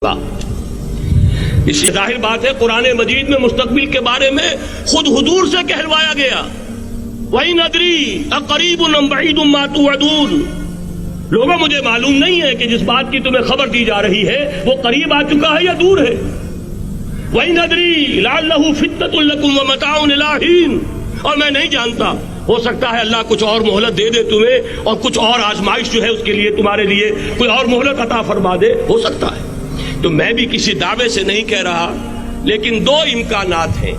اس سے ظاہر بات ہے قرآن مجید میں مستقبل کے بارے میں خود حضور سے کہلوایا گیا وَإِنْ أَدْرِي أَقَرِيبٌ أَمْ بَعِيدٌ مَا تُوعَدُونَ۔ لوگوں مجھے معلوم نہیں ہے کہ جس بات کی تمہیں خبر دی جا رہی ہے وہ قریب آ چکا ہے یا دور ہے۔ وَإِنْ أَدْرِي لَعَلَّهُ فِتْنَةٌ لَكُمْ وَمَتَاعٌ إِلَىٰ حِينٍ۔ اور میں نہیں جانتا، ہو سکتا ہے اللہ کچھ اور مہلت دے دے تمہیں اور کچھ اور آزمائش جو ہے اس کے لیے تمہارے لیے کوئی اور مہلت عطا فرما دے، ہو سکتا ہے۔ تو میں بھی کسی دعوے سے نہیں کہہ رہا، لیکن دو امکانات ہیں۔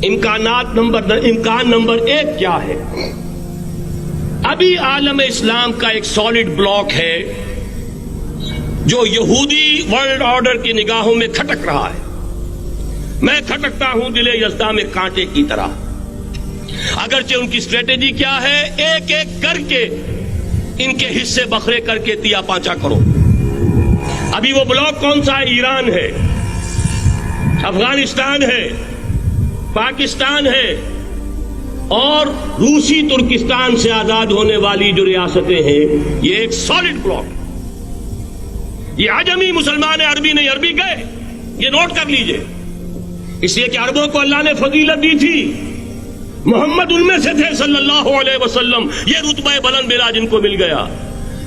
امکان نمبر ایک کیا ہے؟ ابھی عالم اسلام کا ایک سالڈ بلاک ہے جو یہودی ورلڈ آرڈر کی نگاہوں میں کھٹک رہا ہے۔ میں کھٹکتا ہوں دل یزداں میں کانٹے کی طرح۔ اگرچہ ان کی اسٹریٹجی کیا ہے؟ ایک ایک کر کے ان کے حصے بکھرے کر کے تیا پانچا کرو۔ ابھی وہ بلاک کون سا ہے؟ ایران ہے، افغانستان ہے، پاکستان ہے اور روسی ترکستان سے آزاد ہونے والی جو ریاستیں ہیں، یہ ایک سالڈ بلاک۔ یہ عجمی مسلمان عربی نہیں، عربی گئے، یہ نوٹ کر لیجئے، اس لیے کہ عربوں کو اللہ نے فضیلت دی تھی، محمد ان میں سے تھے صلی اللہ علیہ وسلم، یہ رتبہ بلند ملا جن کو مل گیا۔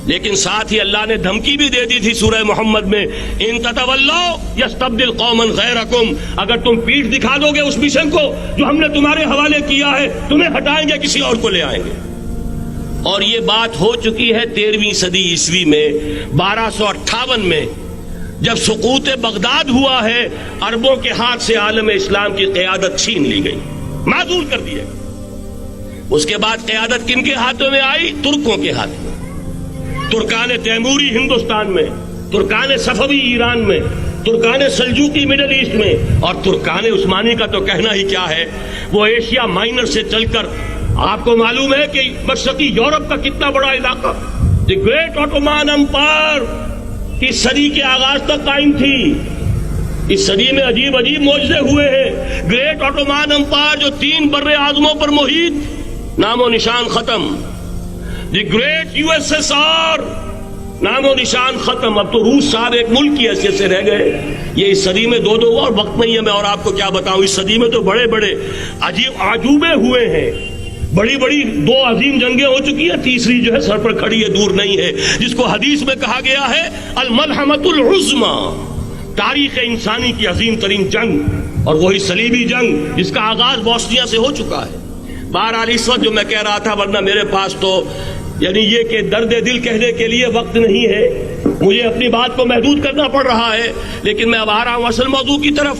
لیکن ساتھ ہی اللہ نے دھمکی بھی دے دی تھی سورہ محمد میں، ان تتولوا یستبدل قوما غیرکم، اگر تم پیٹھ دکھا دو گے اس مشن کو جو ہم نے تمہارے حوالے کیا ہے، تمہیں ہٹائیں گے، کسی اور کو لے آئیں گے۔ اور یہ بات ہو چکی ہے 13ویں صدی عیسوی میں، 1258 میں جب سقوط بغداد ہوا ہے، عربوں کے ہاتھ سے عالم اسلام کی قیادت چھین لی گئی، معزول کر دیا۔ اس کے بعد قیادت کن کے ہاتھوں میں آئی؟ ترکوں کے ہاتھ میں۔ ترکان تیموری ہندوستان میں، ترکان صفوی ایران میں، ترکان سلجوقی مڈل ایسٹ میں، اور ترکان عثمانی کا تو کہنا ہی کیا ہے، وہ ایشیا مائنر سے چل کر آپ کو معلوم ہے کہ مشرقی یورپ کا کتنا بڑا علاقہ، دی گریٹ آٹومان امپائر اس صدی کے آغاز تک قائم تھی۔ اس صدی میں عجیب عجیب معجزے ہوئے ہیں۔ گریٹ آٹومان امپائر جو 3 بر اعظموں پر محیط، نام و نشان ختم۔ دی گریٹ USSR، نام و نشان ختم۔ اب تو روس صاحب ایک ملک کی حیثیت سے رہ گئے۔ یہ اس صدی میں دو اور وقت نہیں ہے میں اور آپ کو کیا بتاؤں، اس صدی میں تو بڑے بڑے عجیب عجوبے ہوئے ہیں، بڑی بڑی 2 عظیم جنگیں ہو چکی ہیں، تیسری جو ہے سر پر کھڑی ہے، دور نہیں ہے، جس کو حدیث میں کہا گیا ہے الملحمۃ العظمی، تاریخ انسانی کی عظیم ترین جنگ، اور وہی صلیبی جنگ جس کا آغاز بوسنیا سے ہو چکا ہے۔ بہرحال اس وقت جو میں کہہ رہا تھا، ورنہ میرے پاس تو یعنی یہ کہ درد دل کہنے کے لیے وقت نہیں ہے، مجھے اپنی بات کو محدود کرنا پڑ رہا ہے، لیکن میں اب آ رہا ہوں اصل موضوع کی طرف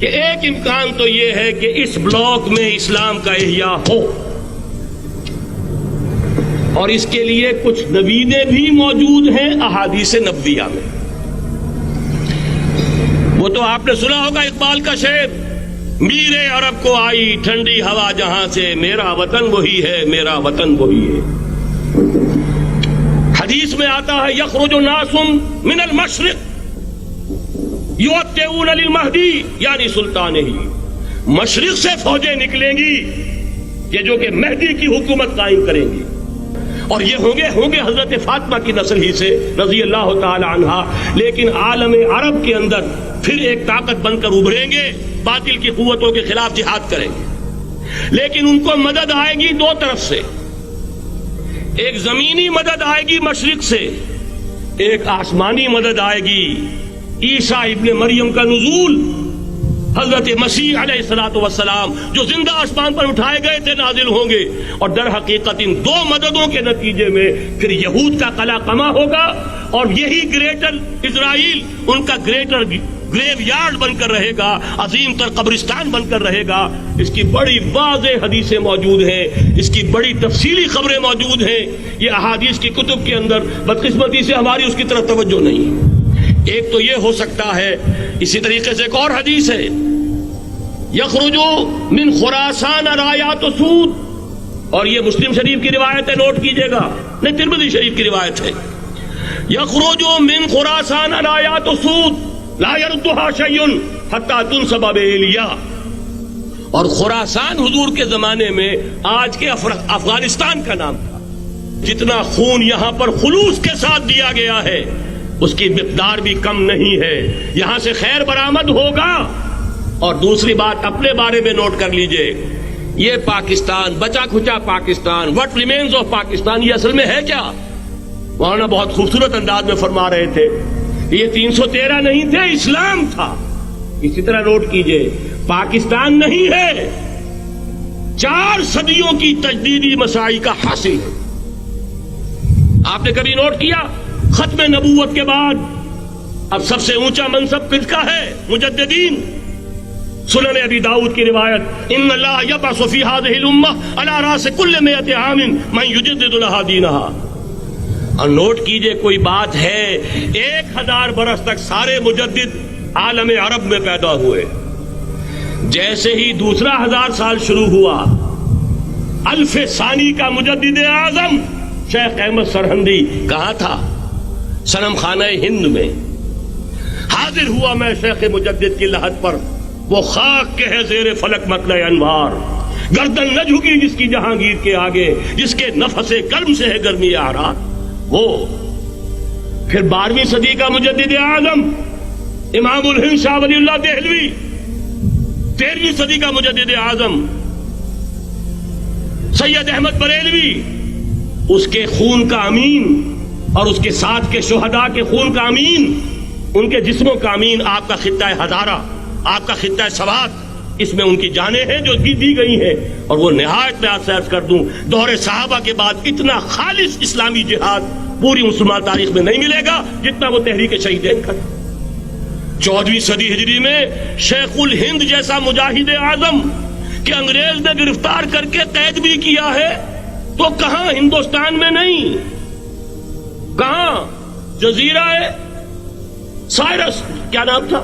کہ ایک امکان تو یہ ہے کہ اس بلاک میں اسلام کا احیاء ہو، اور اس کے لیے کچھ نویدیں بھی موجود ہیں احادیث نبویہ میں۔ وہ تو آپ نے سنا ہوگا اقبال کا شعر، میرے عرب کو آئی ٹھنڈی ہوا جہاں سے، میرا وطن وہی ہے، میرا وطن وہی ہے۔ حدیث میں آتا ہے یخرج ناس من المشرق یوطئون للمہدی، یعنی سلطان ہی، مشرق سے فوجیں نکلیں گی کہ جو کہ مہدی کی حکومت قائم کریں گی، اور یہ ہوں گے حضرت فاطمہ کی نسل ہی سے رضی اللہ تعالی عنہا، لیکن عالم عرب کے اندر پھر ایک طاقت بن کر ابھریں گے، باطل کی قوتوں کے خلاف جہاد کریں گے، لیکن ان کو مدد آئے گی 2 طرف سے، ایک زمینی مدد آئے گی مشرق سے، ایک آسمانی مدد آئے گی، عیسیٰ ابن مریم کا نزول، حضرت مسیح علیہ السلام جو زندہ آسمان پر اٹھائے گئے تھے نازل ہوں گے، اور در حقیقت ان 2 مددوں کے نتیجے میں پھر یہود کا قلعہ قمع ہوگا، اور یہی گریٹر اسرائیل ان کا گریٹر گریو یارڈ بن کر رہے گا، عظیم تر قبرستان بن کر رہے گا۔ اس کی بڑی واضح حدیثیں موجود ہیں، اس کی بڑی تفصیلی خبریں موجود ہیں، یہ احادیث کی کتب کے اندر، بدقسمتی سے ہماری اس کی طرف توجہ نہیں۔ ایک تو یہ ہو سکتا ہے، اسی طریقے سے ایک اور حدیث ہے، یخرج من خراسان رایات سود، اور یہ مسلم شریف کی روایت ہے، نوٹ کیجئے گا، نہیں ترمذی شریف کی روایت ہے، یخرج من خراسان رایات سود لا يردها شيء حتى تنصب بإيليا۔ اور خراسان حضور کے زمانے میں آج کے افغانستان کا نام تھا۔ جتنا خون یہاں پر خلوص کے ساتھ دیا گیا ہے، اس کی مقدار بھی کم نہیں ہے. یہاں سے خیر برآمد ہوگا. اور دوسری بات اپنے بارے میں نوٹ کر لیجئے، یہ پاکستان، بچا کھچا Pakistan, what remains of Pakistan, یہ اصل میں ہے کیا؟ مولانا بہت خوبصورت انداز میں فرما رہے تھے، یہ 313 نہیں تھے، اسلام تھا. اسی طرح نوٹ کیجئے، پاکستان نہیں ہے، 4 صدیوں کی تجدیدی مساعی کا حاصل ہے. آپ نے کبھی نوٹ کیا ختم نبوت کے بعد اب سب سے اونچا منصب کس کا ہے؟ مجددین. سنن ابی داؤد کی روایت، ان اللہ یبعث فی هذه الامہ علی راس کل 100 عام من یجدد لها دینها. اور نوٹ کیجئے کوئی بات ہے، 1000 برس تک سارے مجدد عالم عرب میں پیدا ہوئے. جیسے ہی دوسرا 1000 سال شروع ہوا، الف ثانی کا مجدد اعظم شیخ احمد سرہندی کہاں تھا؟ صنم خانہ ہند میں. حاضر ہوا میں شیخ مجدد کی لحد پر، وہ خاک کے ہے زیر فلک مطلع انوار، گردن نہ جھکی جس کی جہانگیر کے آگے، جس کے نفس گرم سے ہے گرمی آرار. وہ پھر 12ویں صدی کا مجدد اعظم امام الہند شاہ ولی اللہ دہلوی، 13ویں صدی کا مجدد اعظم سید احمد بریلوی، اس کے خون کا امین اور اس کے ساتھ کے شہداء کے خون کا امین، ان کے جسموں کا امین آپ کا خطہ ہزارہ، آپ کا خطہ سوات، اس میں ان کی جانیں ہیں جو دی گئی ہیں. اور وہ نہایت میں آپ سے عرض کر دوں، دور صحابہ کے بعد اتنا خالص اسلامی جہاد پوری مسلمان تاریخ میں نہیں ملے گا جتنا وہ تحریک شہیدین کا. 14ویں صدی ہجری میں شیخ الہند جیسا مجاہد اعظم کہ انگریز نے گرفتار کر کے قید بھی کیا ہے، تو کہاں؟ ہندوستان میں نہیں، کہاں؟ جزیرہ سائرس، کیا نام تھا؟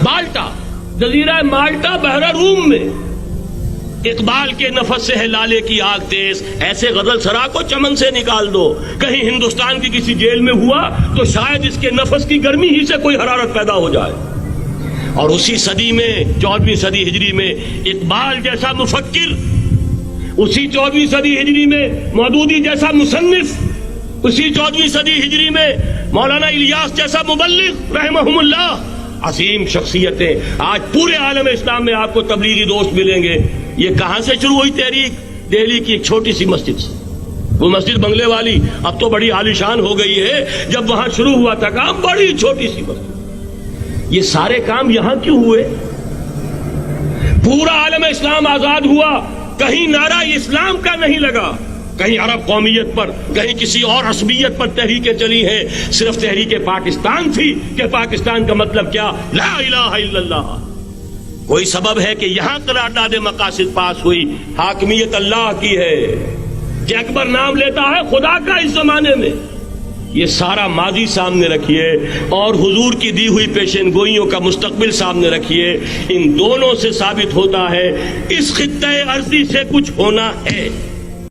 مالٹا، جزیرہ مالٹا بحر روم میں. اقبال کے نفس سے ہے لالے کی آگ تیز، ایسے غزل سرا کو چمن سے نکال دو. کہیں ہندوستان کی کسی جیل میں ہوا تو شاید اس کے نفس کی گرمی ہی سے کوئی حرارت پیدا ہو جائے. اور اسی صدی میں 14ویں صدی ہجری میں اقبال جیسا مفکر، اسی 14ویں صدی ہجری میں مودودی جیسا مصنف، اسی 14ویں صدی ہجری میں مولانا الیاس جیسا مبلغ رحمہم اللہ، عظیم شخصیتیں. آج پورے عالم اسلام میں آپ کو تبلیغی دوست ملیں گے. یہ کہاں سے شروع ہوئی تحریک؟ دہلی کی ایک چھوٹی سی مسجد سے. وہ مسجد بنگلے والی اب تو بڑی عالیشان ہو گئی ہے، جب وہاں شروع ہوا تھا کام بڑی چھوٹی سی مسجد. یہ سارے کام یہاں کیوں ہوئے؟ پورا عالم اسلام آزاد ہوا، کہیں نعرہ اسلام کا نہیں لگا، کہیں عرب قومیت پر، کہیں کسی اور عصبیت پر تحریکیں چلی ہیں. صرف تحریک پاکستان تھی کہ پاکستان کا مطلب کیا؟ لا الہ الا اللہ. کوئی سبب ہے کہ یہاں قرارداد مقاصد پاس ہوئی، حاکمیت اللہ کی ہے کہ اکبر نام لیتا ہے خدا کا اس زمانے میں. یہ سارا ماضی سامنے رکھیے اور حضور کی دی ہوئی پیشین گوئیوں کا مستقبل سامنے رکھیے. ان دونوں سے ثابت ہوتا ہے اس خطہ ارضی سے کچھ ہونا ہے.